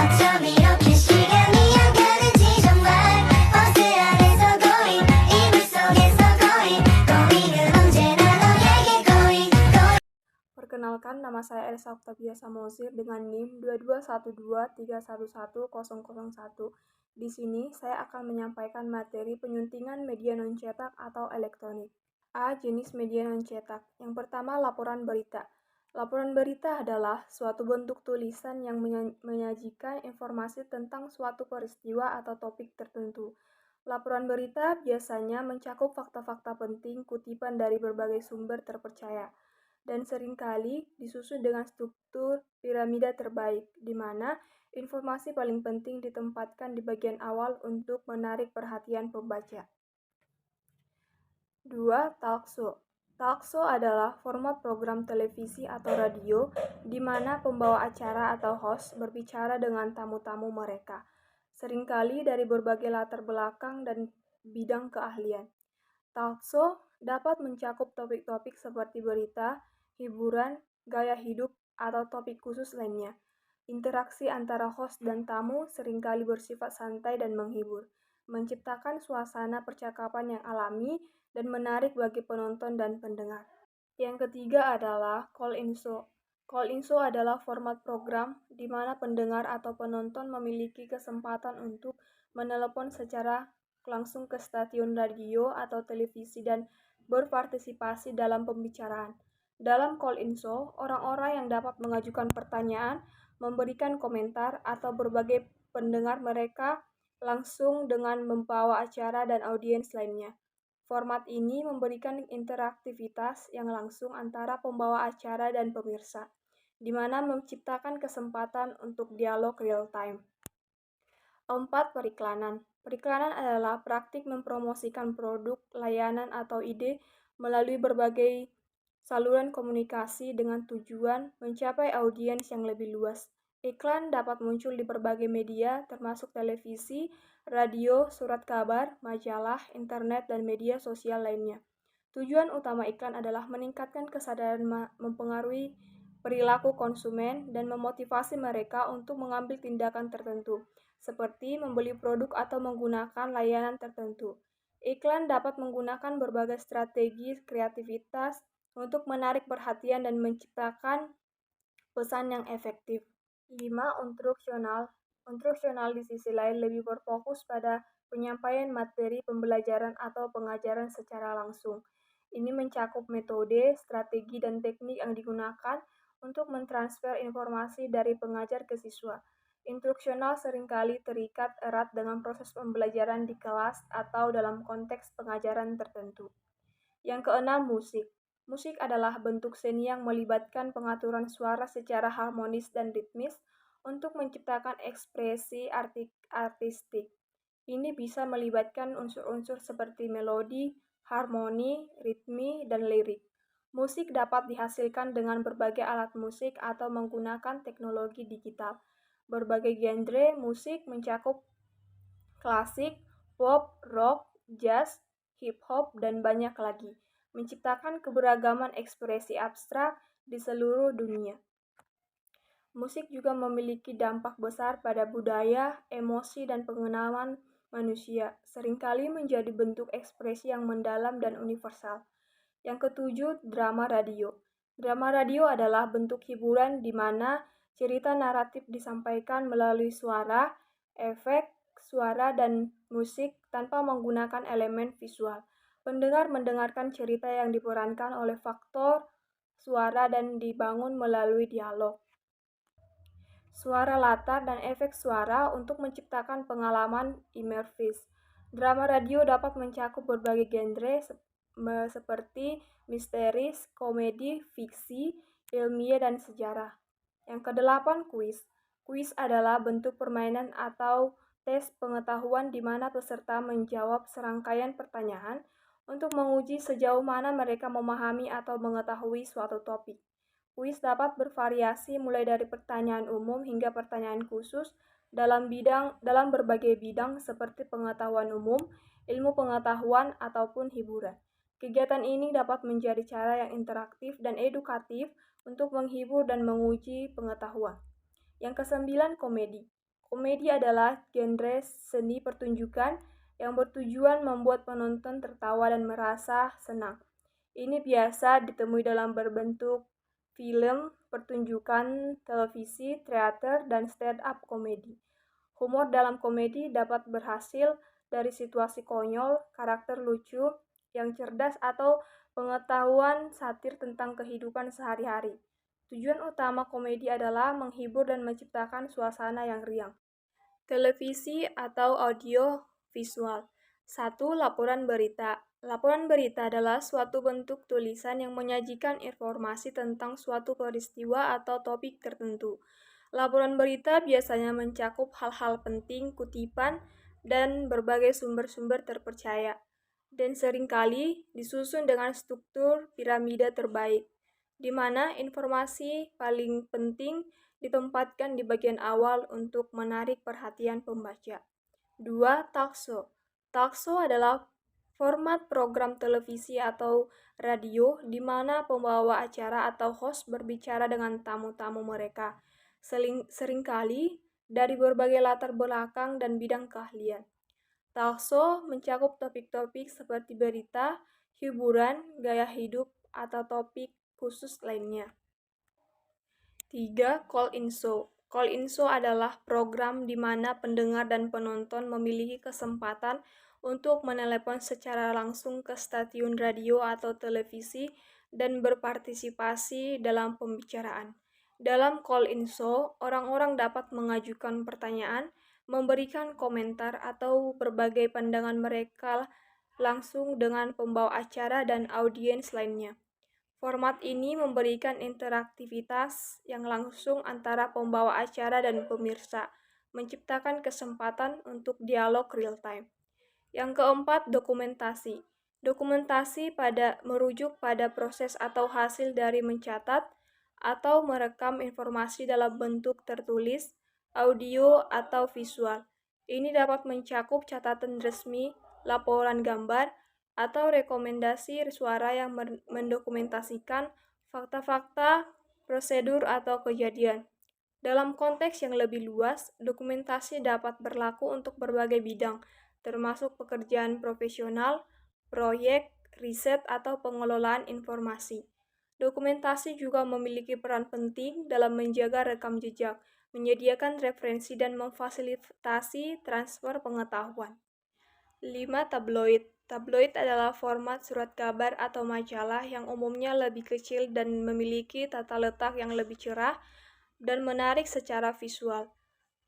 어쩜 이렇게 시간이 안 가는지 정말 버스 안에서 고잉 이불 속에서 고잉은 언제나 너에게 고잉. Perkenalkan, nama saya Elsa Octavia Samosir dengan NIM 2212311001. Di sini saya akan menyampaikan materi penyuntingan media non-cetak atau elektronik. A. Jenis media non-cetak. Yang pertama, laporan berita. Laporan berita adalah suatu bentuk tulisan yang menyajikan informasi tentang suatu peristiwa atau topik tertentu. Laporan berita biasanya mencakup fakta-fakta penting kutipan dari berbagai sumber terpercaya dan seringkali disusun dengan struktur piramida terbaik, di mana informasi paling penting ditempatkan di bagian awal untuk menarik perhatian pembaca. 2. Talk show. Talk show adalah format program televisi atau radio di mana pembawa acara atau host berbicara dengan tamu-tamu mereka, seringkali dari berbagai latar belakang dan bidang keahlian. Talk show dapat mencakup topik-topik seperti berita, hiburan, gaya hidup, atau topik khusus lainnya. Interaksi antara host dan tamu seringkali bersifat santai dan menghibur, menciptakan suasana percakapan yang alami dan menarik bagi penonton dan pendengar. Yang ketiga adalah call-in show. Call-in show adalah format program di mana pendengar atau penonton memiliki kesempatan untuk menelepon secara langsung ke stasiun radio atau televisi dan berpartisipasi dalam pembicaraan. Dalam call-in show, orang-orang yang dapat mengajukan pertanyaan, memberikan komentar, atau berbagai pendengar mereka langsung dengan membawa acara dan audiens lainnya. Format ini memberikan interaktivitas yang langsung antara pembawa acara dan pemirsa, di mana menciptakan kesempatan untuk dialog real-time. 4. Periklanan. Periklanan adalah praktik mempromosikan produk, layanan, atau ide melalui berbagai saluran komunikasi dengan tujuan mencapai audiens yang lebih luas. Iklan dapat muncul di berbagai media, termasuk televisi, radio, surat kabar, majalah, internet, dan media sosial lainnya. Tujuan utama iklan adalah meningkatkan kesadaran mempengaruhi perilaku konsumen dan memotivasi mereka untuk mengambil tindakan tertentu, seperti membeli produk atau menggunakan layanan tertentu. Iklan dapat menggunakan berbagai strategi kreativitas untuk menarik perhatian dan menciptakan pesan yang efektif. 5. Instruksional. Instruksional di sisi lain lebih berfokus pada penyampaian materi pembelajaran atau pengajaran secara langsung. Ini mencakup metode, strategi, dan teknik yang digunakan untuk mentransfer informasi dari pengajar ke siswa. Instruksional seringkali terikat erat dengan proses pembelajaran di kelas atau dalam konteks pengajaran tertentu. Yang keenam, musik. Musik adalah bentuk seni yang melibatkan pengaturan suara secara harmonis dan ritmis untuk menciptakan ekspresi artistik. Ini bisa melibatkan unsur-unsur seperti melodi, harmoni, ritme, dan lirik. Musik dapat dihasilkan dengan berbagai alat musik atau menggunakan teknologi digital. Berbagai genre musik mencakup klasik, pop, rock, jazz, hip-hop, dan banyak lagi, menciptakan keberagaman ekspresi abstrak di seluruh dunia. Musik juga memiliki dampak besar pada budaya, emosi, dan pengenalan manusia, seringkali menjadi bentuk ekspresi yang mendalam dan universal. Yang ketujuh, drama radio. Drama radio adalah bentuk hiburan di mana cerita naratif disampaikan melalui suara, efek, suara, dan musik tanpa menggunakan elemen visual. Pendengar mendengarkan cerita yang diperankan oleh faktor suara dan dibangun melalui dialog, suara latar, dan efek suara untuk menciptakan pengalaman imersif. Drama radio dapat mencakup berbagai genre seperti misteri, komedi, fiksi, ilmiah, dan sejarah. Yang kedelapan, kuis. Kuis adalah bentuk permainan atau tes pengetahuan di mana peserta menjawab serangkaian pertanyaan untuk menguji sejauh mana mereka memahami atau mengetahui suatu topik. Kuis dapat bervariasi mulai dari pertanyaan umum hingga pertanyaan khusus dalam berbagai bidang seperti pengetahuan umum, ilmu pengetahuan, ataupun hiburan. Kegiatan ini dapat menjadi cara yang interaktif dan edukatif untuk menghibur dan menguji pengetahuan. Yang kesembilan, komedi. Komedi adalah genre seni pertunjukan yang bertujuan membuat penonton tertawa dan merasa senang. Ini biasa ditemui dalam berbentuk film, pertunjukan televisi, teater, dan stand-up komedi. Humor dalam komedi dapat berhasil dari situasi konyol, karakter lucu, yang cerdas, atau pengetahuan satir tentang kehidupan sehari-hari. Tujuan utama komedi adalah menghibur dan menciptakan suasana yang riang. Televisi atau audio visual. 1. Laporan berita. Laporan berita adalah suatu bentuk tulisan yang menyajikan informasi tentang suatu peristiwa atau topik tertentu. Laporan berita biasanya mencakup hal-hal penting, kutipan, dan berbagai sumber-sumber terpercaya, dan seringkali disusun dengan struktur piramida terbaik, di mana informasi paling penting ditempatkan di bagian awal untuk menarik perhatian pembaca. 2. Talkshow. Talkshow adalah format program televisi atau radio di mana pembawa acara atau host berbicara dengan tamu-tamu mereka, seringkali dari berbagai latar belakang dan bidang keahlian. Talkshow mencakup topik-topik seperti berita, hiburan, gaya hidup, atau topik khusus lainnya. 3. Call-in show. Call-in show adalah program di mana pendengar dan penonton memiliki kesempatan untuk menelepon secara langsung ke stasiun radio atau televisi dan berpartisipasi dalam pembicaraan. Dalam call-in show, orang-orang dapat mengajukan pertanyaan, memberikan komentar, atau berbagai pandangan mereka langsung dengan pembawa acara dan audiens lainnya. Format ini memberikan interaktivitas yang langsung antara pembawa acara dan pemirsa, menciptakan kesempatan untuk dialog real-time. Yang keempat, dokumentasi. Dokumentasi merujuk pada proses atau hasil dari mencatat atau merekam informasi dalam bentuk tertulis, audio, atau visual. Ini dapat mencakup catatan resmi, laporan gambar, atau rekomendasi suara yang mendokumentasikan fakta-fakta, prosedur, atau kejadian. Dalam konteks yang lebih luas, dokumentasi dapat berlaku untuk berbagai bidang, termasuk pekerjaan profesional, proyek, riset, atau pengelolaan informasi. Dokumentasi juga memiliki peran penting dalam menjaga rekam jejak, menyediakan referensi, dan memfasilitasi transfer pengetahuan. 5. Tabloid. Tabloid adalah format surat kabar atau majalah yang umumnya lebih kecil dan memiliki tata letak yang lebih cerah dan menarik secara visual.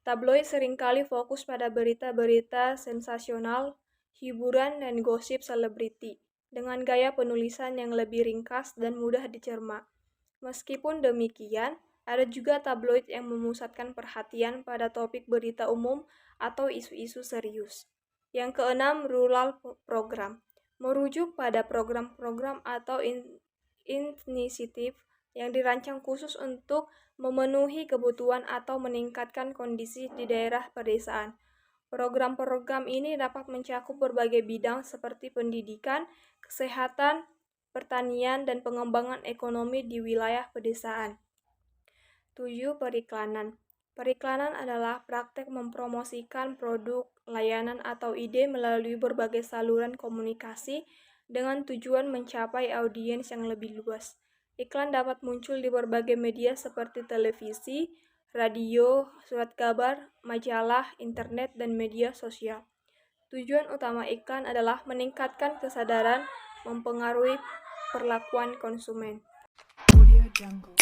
Tabloid seringkali fokus pada berita-berita sensasional, hiburan, dan gosip selebriti, dengan gaya penulisan yang lebih ringkas dan mudah dicerna. Meskipun demikian, ada juga tabloid yang memusatkan perhatian pada topik berita umum atau isu-isu serius. Yang keenam, rural program. Merujuk pada program-program atau inisiatif yang dirancang khusus untuk memenuhi kebutuhan atau meningkatkan kondisi di daerah pedesaan. Program-program ini dapat mencakup berbagai bidang seperti pendidikan, kesehatan, pertanian, dan pengembangan ekonomi di wilayah pedesaan. 7. Periklanan. Periklanan adalah praktek mempromosikan produk, layanan, atau ide melalui berbagai saluran komunikasi dengan tujuan mencapai audiens yang lebih luas. Iklan dapat muncul di berbagai media seperti televisi, radio, surat kabar, majalah, internet, dan media sosial. Tujuan utama iklan adalah meningkatkan kesadaran, mempengaruhi perlakuan konsumen. Audio Jungle.